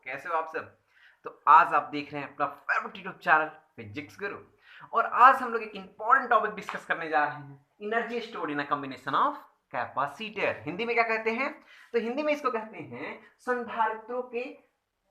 कैसे हो आप सब। तो आज आप देख रहे हैं अपना फेवरेट यूट्यूब चैनल फिजिक्स गुरु। और आज हम लोग एक इंपॉर्टेंट टॉपिक डिस्कस करने जा रहे हैं, energy stored in a combination of capacitor. Hindi में क्या कहते हैं? तो हिंदी में इसको कहते हैं संधारित्रों के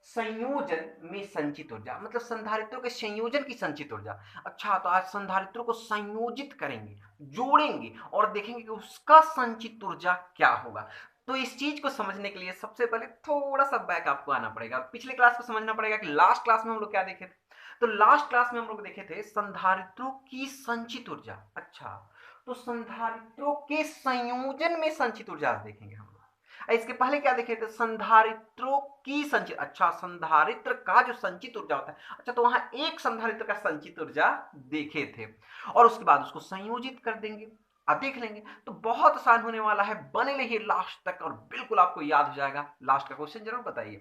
संयोजन में संचित ऊर्जा, मतलब संधारित्रों के संयोजन की संचित ऊर्जा। अच्छा, तो आज संधारित्रों को संयोजित करेंगे, जोड़ेंगे और देखेंगे कि उसका संचित ऊर्जा क्या होगा। तो इस चीज को समझने के लिए सबसे पहले थोड़ा सा बैक आपको आना पड़ेगा, पिछले क्लास को समझना पड़ेगा कि लास्ट क्लास में हम लोग क्या देखे थे। तो लास्ट क्लास में हम लोग देखे थे संधारित्रों की संचित ऊर्जा। अच्छा, तो संधारित्रों के संयोजन में संचित ऊर्जा देखेंगे हम लोग। इसके पहले क्या देखे थे? संधारित्रों की संचित। अच्छा, संधारित्र का जो संचित ऊर्जा होता है, अच्छा तो वहां एक संधारित्र का संचित ऊर्जा देखे थे और उसके बाद उसको संयोजित कर देंगे। अब देख लेंगे तो बहुत आसान होने वाला है, बने रहिए लास्ट तक और बिल्कुल आपको याद हो जाएगा। लास्ट का क्वेश्चन जरूर बताइए।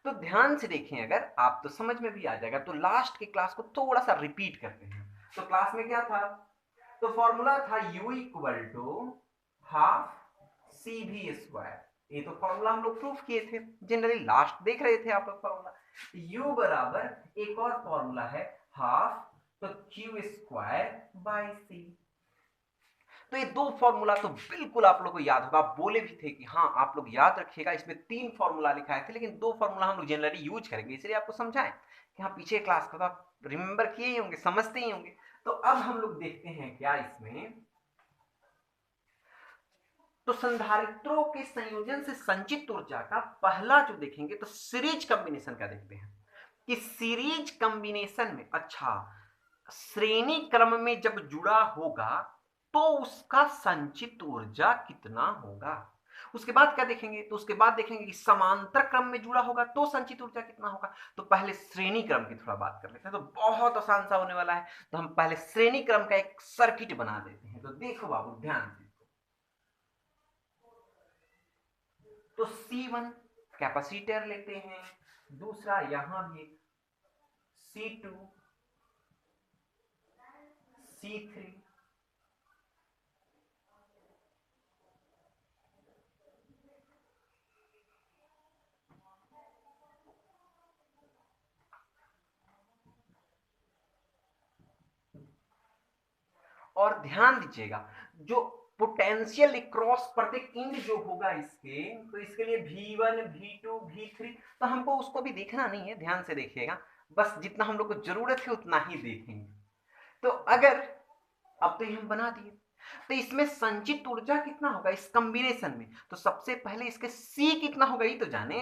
तो ध्यान से देखें, अगर आप तो समझ में भी आ जाएगा। तो लास्ट के क्लास को थोड़ा सा रिपीट करते हैं। तो क्लास में क्या था? तो फॉर्मूला था U equal to half C V square. ये तो फॉर्मूला हम लोग प्रूफ किए थे, जनरली लास्ट देख रहे थे आप लोग फॉर्मूला। U बराबर एक और फॉर्मूला है हाफ तो क्यू स्क्वायर बाई सी। तो ये दो फॉर्मूला तो बिल्कुल आप लोग को याद होगा, आप बोले भी थे कि हाँ आप लोग याद रखिएगा, इसमें तीन फॉर्मूला लिखा थे लेकिन दो फॉर्मूला हम लोग जनरली यूज करेंगे, इसलिए आपको समझाएं कि हाँ पीछे क्लास का तो आप रिमेंबर किए ही होंगे, समझते ही होंगे। तो अब हम लोग देखते हैं क्या इसमें। तो संधारित्रों के संयोजन से संचित ऊर्जा का पहला जो देखेंगे तो सीरीज कॉम्बिनेशन का देखते हैं कि सीरीज कॉम्बिनेशन में, अच्छा श्रेणी क्रम में जब जुड़ा होगा तो उसका संचित ऊर्जा कितना होगा। उसके बाद क्या देखेंगे? तो उसके बाद देखेंगे कि समांतर क्रम में जुड़ा होगा तो संचित ऊर्जा कितना होगा। तो पहले श्रेणी क्रम की थोड़ा बात कर लेते हैं, तो बहुत आसान सा होने वाला है। तो हम पहले श्रेणी क्रम का एक सर्किट बना देते हैं। तो देखो बाबू ध्यान से, तो C1 कैपेसिटर लेते हैं, दूसरा यहां भी C2 C3 और ध्यान दीजिएगा जो पोटेंशियल क्रॉस प्रत्येक इंड जो होगा इसके, तो इसके लिए V1 V2 V3, तो हमको उसको भी देखना नहीं है, ध्यान से देखिएगा, बस जितना हम लोग को जरूरत है उतना ही देखेंगे। तो अगर अब तो ये हम बना दिए, तो इसमें संचित ऊर्जा कितना होगा इस कॉम्बिनेशन में। तो सबसे पहले इसके C कितना होगा ये तो जाने।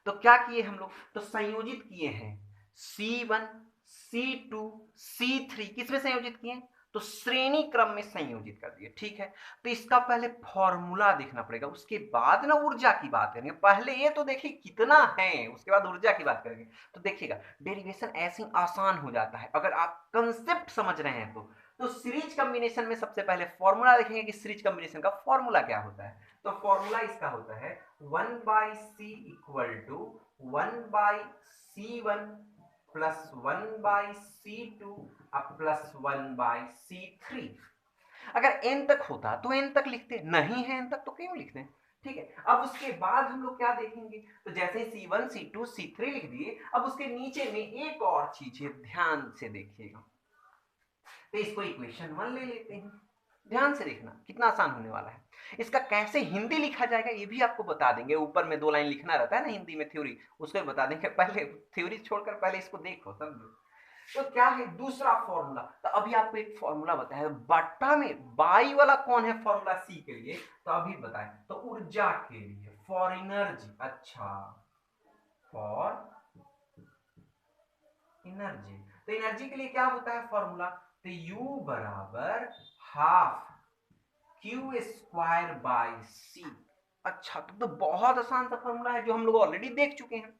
तो क्या किए हम लोग? तो संयोजित किए हैं C1 C2 C3, किसमें संयोजित किए? तो श्रेणी क्रम में संयोजित कर दिए, ठीक है। तो इसका पहले फॉर्मूला देखना पड़ेगा, उसके बाद ना ऊर्जा की बात करेंगे। पहले ये तो देखिए कितना है, उसके बाद ऊर्जा की बात करेंगे। तो देखिएगा डेरिवेशन ऐसे आसान हो जाता है अगर आप कंसेप्ट समझ रहे हैं। तो सीरीज कॉम्बिनेशन में सबसे पहले फॉर्मूला देखेंगे कि सीरीज कॉम्बिनेशन का फॉर्मूला क्या होता है। तो फॉर्मूला इसका होता है 1/c equal to 1/c1 plus 1/c2 plus 1/c3। अगर n तक होता तो n तक लिखते, नहीं है n तक तो क्यों लिखते हैं, ठीक है। अब उसके बाद हम लोग क्या देखेंगे? तो जैसे C1 C2 C3 लिख दिए, अब उसके नीचे में एक और चीज है, ध्यान से देखिएगा। तो इसको इक्वेशन 1 ले लेते हैं। ध्यान से देखना कितना आसान होने वाला है। इसका कैसे हिंदी लिखा जाएगा ये भी आपको बता देंगे, ऊपर में 2 लाइन लिखना रहता है ना हिंदी में थ्योरी, उसको भी बता देंगे। पहले थ्योरी छोड़कर पहले इसको देखो समझो। तो क्या है दूसरा फॉर्मूला? तो अभी आपको एक फॉर्मूला बताया बट्टा में, बाई वाला कौन है फॉर्मूला सी के लिए, तो अभी बताएं। तो ऊर्जा के लिए फॉर एनर्जी, अच्छा फॉर एनर्जी, तो एनर्जी के लिए क्या होता है फॉर्मूला? तो U बराबर हाफ क्यू स्क्वायर बाई सी। अच्छा, तो बहुत आसान सा फॉर्मूला है जो हम लोग ऑलरेडी देख चुके हैं।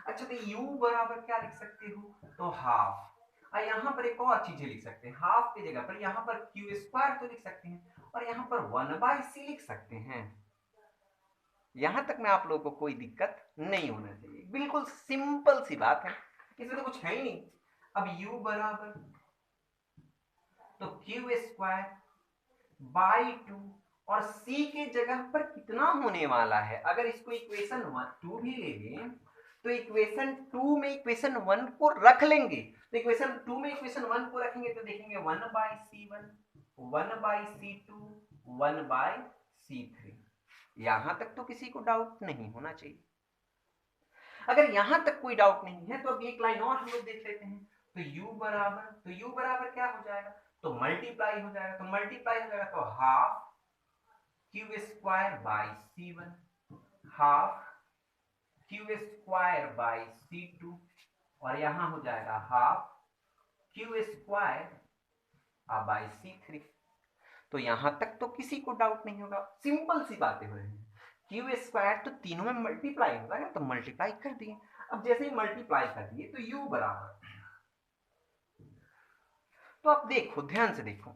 अच्छा, तो U बराबर क्या लिख सकते हो? तो हाफ, यहाँ पर एक और चीजें लिख सकते हैं, हाफ की जगह पर यहाँ पर क्यू स्क्वायर तो लिख सकते हैं और यहाँ पर 1/c लिख सकते हैं। यहां तक में आप लोगों को कोई दिक्कत नहीं होना चाहिए, बिल्कुल सिंपल सी बात है, इसमें तो कुछ है ही नहीं। अब U बराबर तो क्यू स्क्वायर बाई 2 और C के जगह पर कितना होने वाला है, अगर इसको इक्वेशन 2 भी ले लें तो इक्वेशन 2 में इक्वेशन 1 को रख लेंगे, तो इक्वेशन 2 में इक्वेशन 1 को रखेंगे तो देखेंगे 1/C1 1/C2 1/C3। यहां तक तो किसी को डाउट नहीं होना चाहिए। अगर यहां तक कोई डाउट नहीं है तो अब एक लाइन और हम लोग देख लेते हैं। तो u बराबर क्या हो जाएगा, तो मल्टीप्लाई हो जाएगा, तो मल्टीप्लाई हो जाएगा तो half Q square by C1 half Q square by C2 और यहां हो जाएगा half Q square by C3। तो यहां तक तो किसी को डाउट नहीं होगा, सिंपल सी बातें हो रही हैं। क्यू स्क्वायर तो तीनों में मल्टीप्लाई होगा ना, तो मल्टीप्लाई कर दिए। अब जैसे ही मल्टीप्लाई कर दिए तो u बराबर, तो आप देखो ध्यान से देखो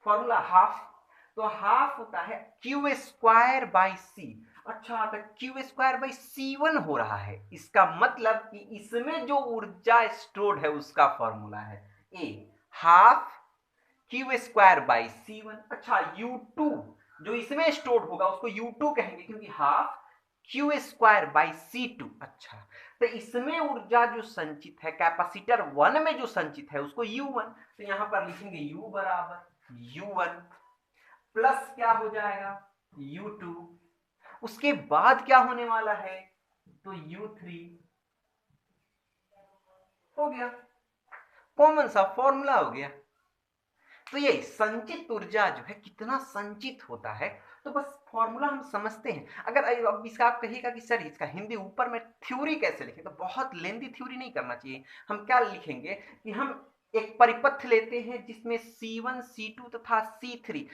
फॉर्मूला हाफ, तो हाफ होता है क्यू स्क्वायर बाई सी। अच्छा, तो क्यू स्क्वायर बाई C1 हो रहा है, इसका मतलब कि इसमें जो ऊर्जा स्टोर्ड है उसका फॉर्मूला है a half Q square by C1। अच्छा, U2 जो इसमें स्टोर्ड होगा उसको U2 कहेंगे क्योंकि half Q square by C2। अच्छा, तो इसमें ऊर्जा जो संचित है कैपेसिटर 1 में जो संचित है उसको U1, तो यहां पर लिखेंगे U बराबर U1 प्लस क्या हो जाएगा U2, उसके बाद क्या होने वाला है तो U3 हो गया, कॉमन सा फॉर्मूला हो गया। तो ये संचित ऊर्जा जो है कितना संचित होता है, तो बस फॉर्मूला हम समझते हैं। अगर अब इसका आप कहिएगा कि सर इसका हिंदी ऊपर में थ्योरी कैसे लिखें, तो बहुत लेंदी थ्योरी नहीं करना चाहिए। हम क्या लिखेंगे कि हम एक परिपथ लेते हैं जिसमें C1 C2 तथा C3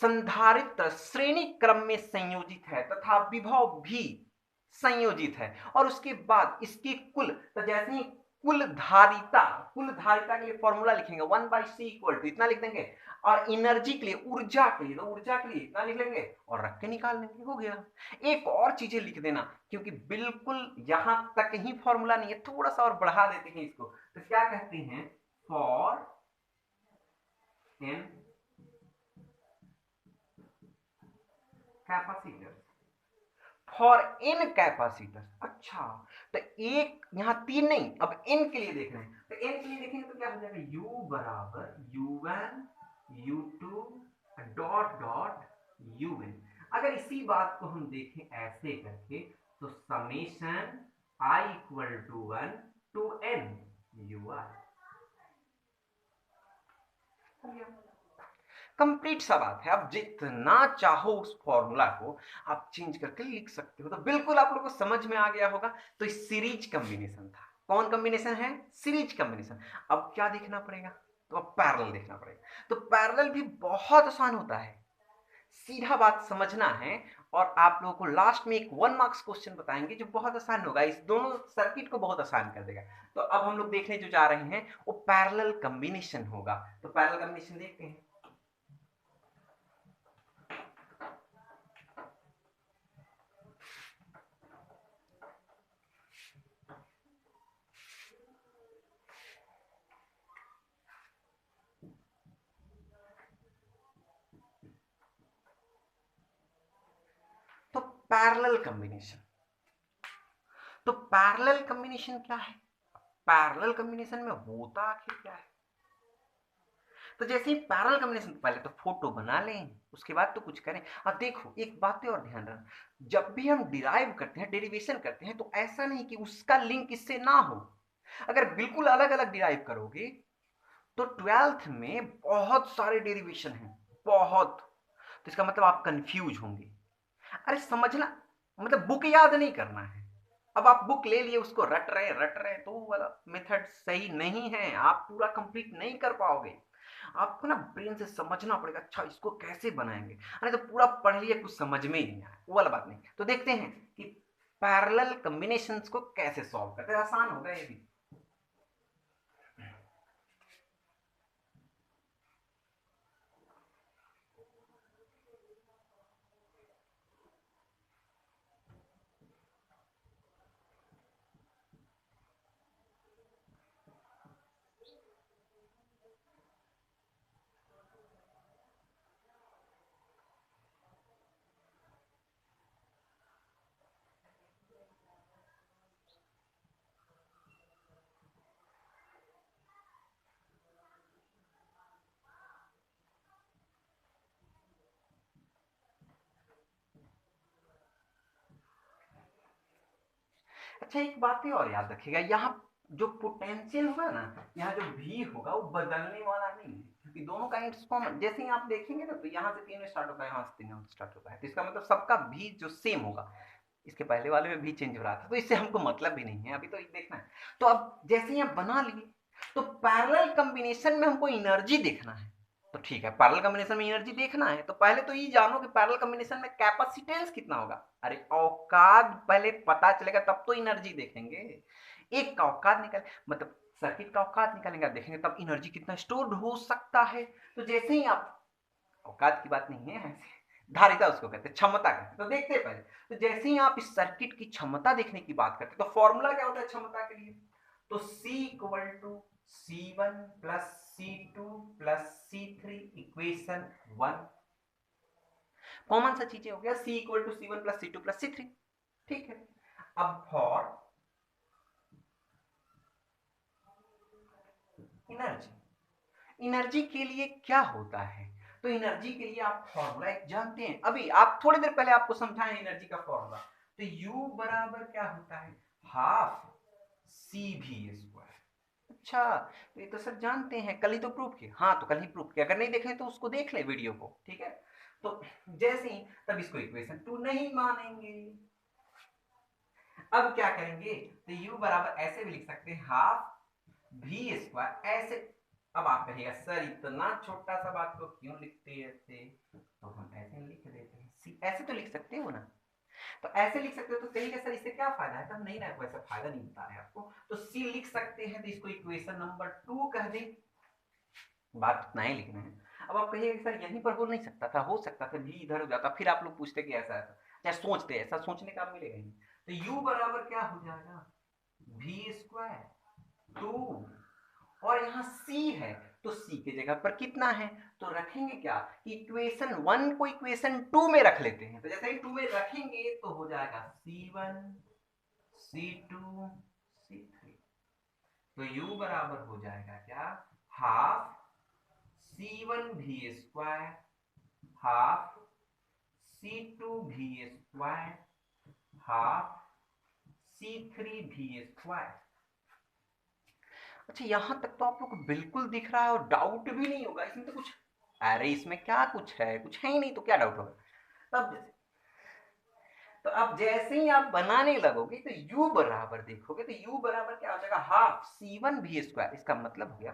संधारित्र श्रेणी क्रम में संयोजित है तथा विभव भी संयोजित है, और उसके बाद इसकी कुल, तो जैसे ही कुल धारिता के लिए फॉर्मूला लिखेंगे 1/c इक्वल टू इतना लिख देंगे, और एनर्जी के लिए ऊर्जा के लिए, तो ऊर्जा के लिए इतना लिख लेंगे और रख के निकाल लेंगे, हो गया। एक और चीजें लिख देना, क्योंकि बिल्कुल यहां तक ही फॉर्मूला नहीं है, थोड़ा सा और बढ़ा देते हैं इसको, तो क्या कहते हैं for N capacitor, for N capacitor. अच्छा, तो एक यहां तीन नहीं, अब एन के लिए देख रहे हैं, तो एन के लिए देखेंगे तो क्या हो जाएगा u बराबर u1 u2 dot dot un। अगर इसी बात को हम देखें ऐसे करके तो summation i equal to 1 to n ur, complete सा बात है। आप जितना चाहो उस फॉर्मूला को आप चेंज करके लिख सकते हो, तो बिल्कुल आप लोगों को समझ में आ गया होगा। तो इस सीरीज कॉम्बिनेशन था, कौन कॉम्बिनेशन है सीरीज कॉम्बिनेशन। अब क्या देखना पड़ेगा, तो अब पैरेलल देखना पड़ेगा। तो पैरेलल भी बहुत आसान होता है, सीधा बात समझना है, और आप लोगों को लास्ट में एक 1 मार्क्स क्वेश्चन बताएंगे जो बहुत आसान होगा, इस दोनों सर्किट को बहुत आसान कर देगा। तो अब हम लोग देखने जो जा रहे हैं वो पैरेलल कॉम्बिनेशन होगा। तो पैरेलल कॉम्बिनेशन देखते हैं। तो पैरेलल कॉम्बिनेशन, तो पैरेलल कॉम्बिनेशन क्या है, पैरेलल कॉम्बिनेशन में होता आखिर क्या है। तो जैसे ही पैरेलल कॉम्बिनेशन, पहले तो फोटो बना लें उसके बाद तो कुछ करें। अब देखो एक बात और ध्यान रखना, जब भी हम डिराइव करते हैं डेरिवेशन करते हैं तो ऐसा नहीं कि उसका लिंक इससे ना हो। अगर बिल्कुल अलग अलग डिराइव करोगे तो 12th में बहुत सारे डेरिवेशन हैं, बहुत, तो इसका मतलब आप कंफ्यूज होंगे। अरे समझना, मतलब बुक याद नहीं करना है। अब आप बुक ले लिए उसको रट रहे तो वो वाला मेथड सही नहीं है, आप पूरा कंप्लीट नहीं कर पाओगे। आपको ना ब्रेन से समझना पड़ेगा, अच्छा इसको कैसे बनाएंगे, अरे तो पूरा पढ़ लिया कुछ समझ में ही नहीं आया, वो वाला बात नहीं। तो देखते हैं कि पैरेलल कॉम्बिनेशंस को कैसे सॉल्व करते हैं, आसान होगा ये भी। अच्छा एक बात और याद रखिएगा, यहाँ जो पोटेंशियल होगा ना, यहाँ जो भी होगा वो बदलने वाला नहीं है, क्योंकि दोनों का इट्स कॉमन। जैसे ही आप देखेंगे ना, तो यहाँ से 3 स्टार्ट होता है, यहाँ से 3 स्टार्ट होता है, तो इसका मतलब सबका भी जो सेम होगा। इसके पहले वाले में भी चेंज हो रहा था, तो इससे हमको मतलब भी नहीं है, अभी तो देखना है। तो अब जैसे ही आप बना लिए, तो पैरेलल कॉम्बिनेशन में हमको एनर्जी देखना है। तो ठीक है, पैरेलल कॉम्बिनेशन में एनर्जी देखना है, तो पहले तो ये जानो कि पैरेलल कॉम्बिनेशन में कैपेसिटेंस कितना होगा। अरे औकात पहले पता चलेगा तब तो एनर्जी देखेंगे। एक का औकात निकाल, मतलब सर्किट का औकात निकालेंगे, देखेंगे तब एनर्जी कितना स्टोर हो सकता है। तो जैसे ही आप, औकात की बात नहीं है, धारिता उसको कहते हैं, क्षमता कहते हैं, तो देखते हैं पहले। तो जैसे ही आप इस सर्किट की क्षमता देखने की बात करते हैं, तो फॉर्मूला क्या होता है क्षमता के लिए? तो C equal to C1 plus C2 plus C3 equation 1। Common सा चीजें हो गया, C equal to C1 plus C2 plus C3। ठीक है, अब फॉर एनर्जी, एनर्जी के लिए क्या होता है? तो एनर्जी के लिए आप फॉर्मूला एक जानते हैं, अभी आप थोड़ी देर पहले आपको समझाएं एनर्जी का फॉर्मूला। तो U बराबर क्या होता है? Half CV²। अच्छा, तो ये तो सर जानते हैं, कल ही तो प्रूफ किया। हाँ, तो कल ही प्रूफ किया, अगर नहीं देखे तो उसको देख ले वीडियो को, ठीक है। तो जैसे ही, तब इसको इक्वेशन 2 नहीं मानेंगे। अब क्या करेंगे? तो U बराबर ऐसे भी लिख सकते हैं, हाफ V²। ऐसे, अब आप कहिएगा सर इतना छोटा सा बात को क्यों लिखते हैं ऐसे? तो हम ऐसे लिख देते हैं, ऐसे तो लिख सकते हो ना। तो ऐसे लिख सकते हो, तो कहिएगा सर इससे क्या फायदा है? तब नहीं ना, वैसे फायदा नहीं बता रहे आपको, तो C लिख सकते हैं, तो इसको इक्वेशन नंबर 2 कह दें। बात इतना ही लिखना है। अब आप कहिएगा सर यहीं पर हो नहीं सकता था, हो सकता था, भी इधर हो जाता, फिर आप लोग पूछते कि ऐसा ऐसा, चाहे सोचते, ऐसा सोचने का मिलेगा ही। तो U बराबर क्या हो जाएगा? V², 2, और यहाँ C है, तो C की जगह पर कितना है? तो रखेंगे क्या, इक्वेशन 1 को इक्वेशन 2 में रख लेते हैं। तो जैसे ही 2 में रखेंगे तो हो जाएगा C1 C2 C3। तो U बराबर हो जाएगा क्या? Half C1V², half C2V², half C3V²। अच्छा, यहां तक तो आप लोग को बिल्कुल दिख रहा है और डाउट भी नहीं होगा इसमें, तो कुछ, अरे इसमें क्या कुछ है, कुछ है ही नहीं, तो क्या डाउट होगा? तब जैसे, तो अब जैसे ही आप बनाने लगोगे, तो U बराबर देखोगे, तो U बराबर क्या हो जाएगा? Half C1V²। इसका मतलब हो गया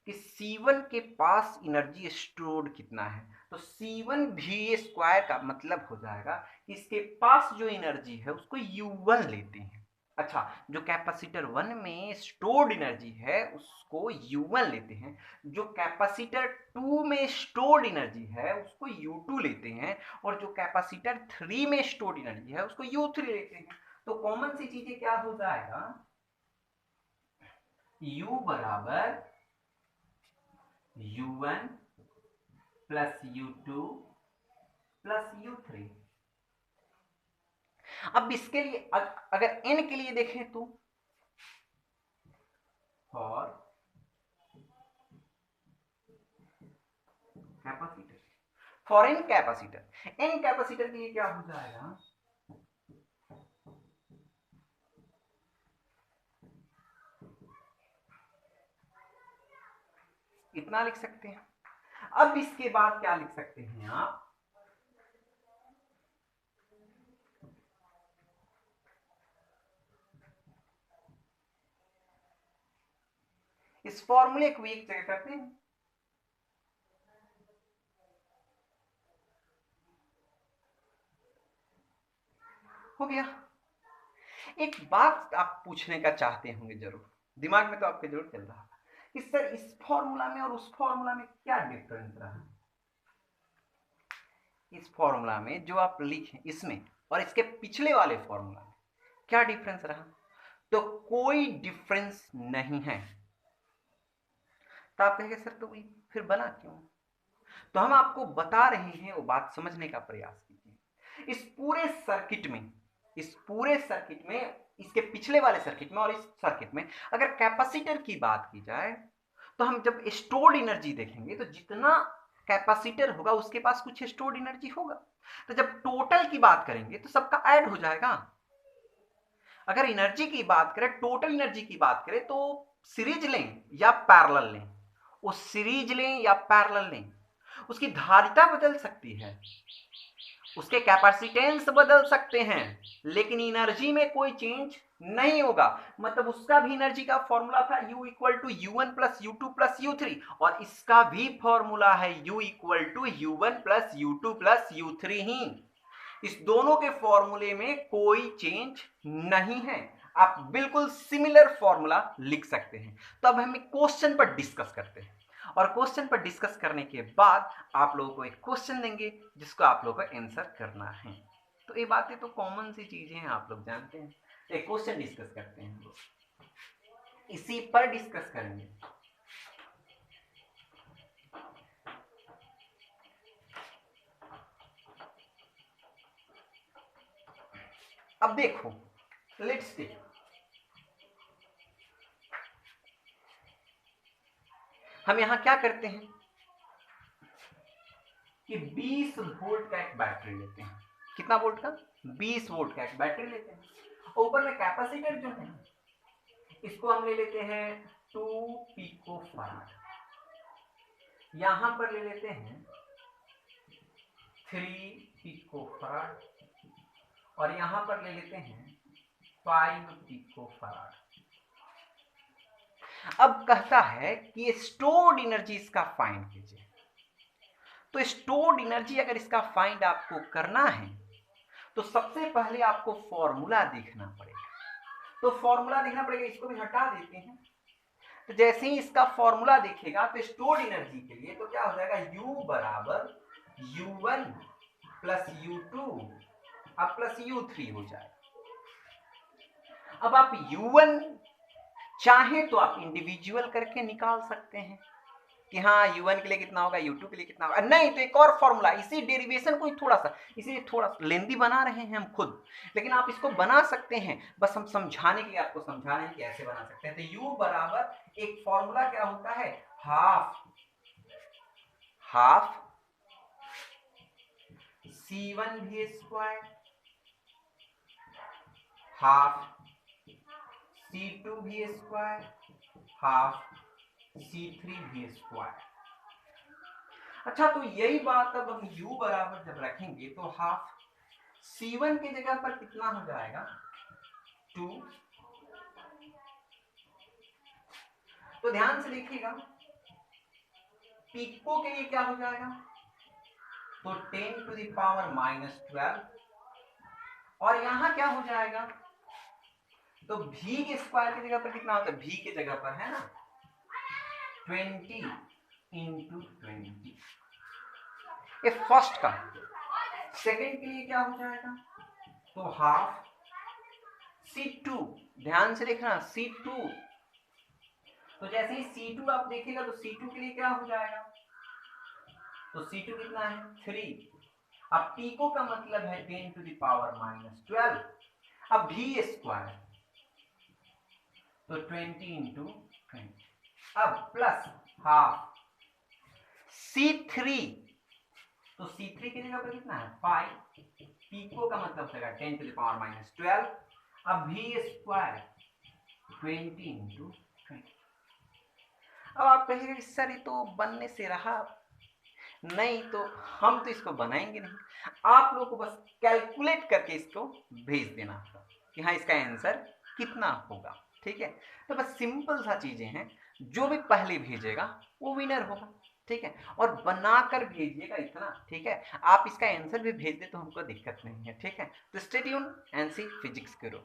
कि C1 के पास एनर्जी स्टोर्ड कितना है, तो C1V² का मतलब हो जाएगा कि इसके पास जो एनर्जी है उसको U1 लेते हैं। अच्छा, जो कैपेसिटर 1 में स्टोर्ड एनर्जी है उसको U1 लेते हैं, जो कैपेसिटर 2 में स्टोर्ड एनर्जी है उसको U2 लेते हैं, और जो कैपेसिटर 3 में स्टोर्ड एनर्जी है उसको U3 लेते हैं। तो कॉमन सी चीजें क्या हो जाएगा? U बराबर U1 plus U2 plus U3। अब इसके लिए अगर n के लिए देखें तो for capacitor, for N capacitor, N capacitor के लिए क्या हो जाएगा? इतना लिख सकते हैं। अब इसके बाद क्या लिख सकते हैं आप? इस फॉर्मूले को एक जगह करते हैं, हो गया। एक बात आप पूछने का चाहते होंगे जरूर, दिमाग में तो आपके जरूर चल रहा था कि सर इस फॉर्मूला में और उस फॉर्मूला में क्या डिफरेंस रहा? इस फॉर्मूला में जो आप लिखे इसमें और इसके पिछले वाले फॉर्मूला में क्या डिफरेंस रहा? तो कोई डिफरेंस नहीं है। तो आप कहेंगे सर तो फिर बना क्यों? तो हम आपको बता रहे हैं, वो बात समझने का प्रयास कीजिए। इस पूरे सर्किट में, इस पूरे सर्किट में, इसके पिछले वाले सर्किट में और इस सर्किट में अगर कैपेसिटर की बात की जाए, तो हम जब स्टोर्ड एनर्जी देखेंगे, तो जितना कैपेसिटर होगा उसके पास कुछ स्टोर्ड एनर्जी होगा। तो जब टोटल की बात करेंगे तो सबका ऐड हो जाएगा। अगर एनर्जी की बात करें, टोटल एनर्जी की बात करें, तो सीरीज लें या पैरेलल लें, वो सीरीज लें या पैरेलल लें, उसकी धारिता बदल सकती है, उसके कैपेसिटेंस बदल सकते हैं, लेकिन एनर्जी में कोई चेंज नहीं होगा। मतलब उसका भी एनर्जी का फॉर्मूला था U equal to U1 plus U2 plus U3, और इसका भी फॉर्मूला है U equal to U1 plus U2 plus U3 ही। इस दोनों के फॉर्मूले में कोई चेंज नहीं है, आप बिल्कुल सिमिलर फॉर्मूला लिख सकते हैं। तो अब हम क्वेश्चन पर डिस्कस करते हैं, और क्वेश्चन पर डिस्कस करने के बाद आप लोगों को एक क्वेश्चन देंगे जिसको आप लोगों को आंसर करना है। तो ये बातें तो कॉमन सी चीजें हैं, आप लोग जानते हैं। एक क्वेश्चन डिस्कस करते हैं, हम लोग इसी पर डिस्कस करेंगे। अब देखो, लेट्स टेक, हम यहां क्या करते हैं कि 20 वोल्ट का एक बैटरी लेते हैं। कितना वोल्ट का? 20 वोल्ट का एक बैटरी लेते हैं। ऊपर में कैपेसिटर जो है इसको हम ले लेते हैं 2 पिको फैराड, यहां पर ले लेते हैं 3 पिको फैराड, और यहां पर ले लेते हैं 5 पिको फैराड। अब कहता है कि स्टोर्ड एनर्जी इसका फाइंड कीजिए। तो स्टोर्ड एनर्जी अगर इसका फाइंड आपको करना है तो सबसे पहले आपको फॉर्मूला देखना पड़ेगा। तो फॉर्मूला देखना पड़ेगा, इसको भी हटा देते हैं। तो जैसे ही इसका फॉर्मूला देखेगा तो स्टोर्ड एनर्जी के लिए तो क्या हो जाएगा, U बराबर U1 प्लस U2 अब प्लस U3 हो जाएगा। अब आप U1 चाहे तो आप इंडिविजुअल करके निकाल सकते हैं कि हाँ U1 के लिए कितना होगा, U2 के लिए कितना होगा। नहीं तो एक और फॉर्मूला, इसी डेरिवेशन को थोड़ा सा, इसे थोड़ा लेंदी बना रहे हैं हम खुद, लेकिन आप इसको बना सकते हैं, बस हम समझाने के लिए आपको समझा रहे हैं कि ऐसे बना सकते हैं। तो U बराबर एक फॉर्मूला क्या होता है, हाफ C1 भी स्क्वायर हाफ C2 भी स्क्वायर हाफ C3 भी स्क्वायर। अच्छा, तो यही बात अब हम U बराबर जब रखेंगे तो हाफ C1 की जगह पर कितना हो जाएगा, 2। तो ध्यान से देखिएगा, पिको के लिए क्या हो जाएगा, तो 10 टू द पावर माइनस 12, और यहां क्या हो जाएगा, तो V के स्क्वायर की जगह पर कितना होता है, V की जगह पर है ना 20 इंटू 20। ये फर्स्ट का। सेकेंड के लिए क्या हो जाएगा, तो हाफ C2, ध्यान से देखना C2, तो जैसे ही C2 आप देखिएगा तो C2 के लिए क्या हो जाएगा, तो C2 कितना है 3। अब पिको का मतलब है 10 टू द पावर माइनस 12। अब V स्क्वायर तो 20 इंटू 20, अब प्लस हाफ C3, तो C3 की जगह पर कितना है 5, पिको का मतलब होगा 10 टू द पावर माइनस 12। अब V स्क्वायर 20 इंटू 20। अब आप कहिएगा कि सर ये तो बनने से रहा, नहीं तो हम तो इसको बनाएंगे नहीं, आप लोग को बस कैलकुलेट करके इसको भेज देना होगा कि हाँ इसका आंसर कितना होगा। ठीक है, तो बस सिंपल सा चीजें हैं, जो भी पहले भेजेगा वो विनर होगा। ठीक है, और बनाकर भेजिएगा इतना। ठीक है, आप इसका आंसर भी भेज दे तो हमको दिक्कत नहीं है। ठीक है, तो stay tune and see physics करो।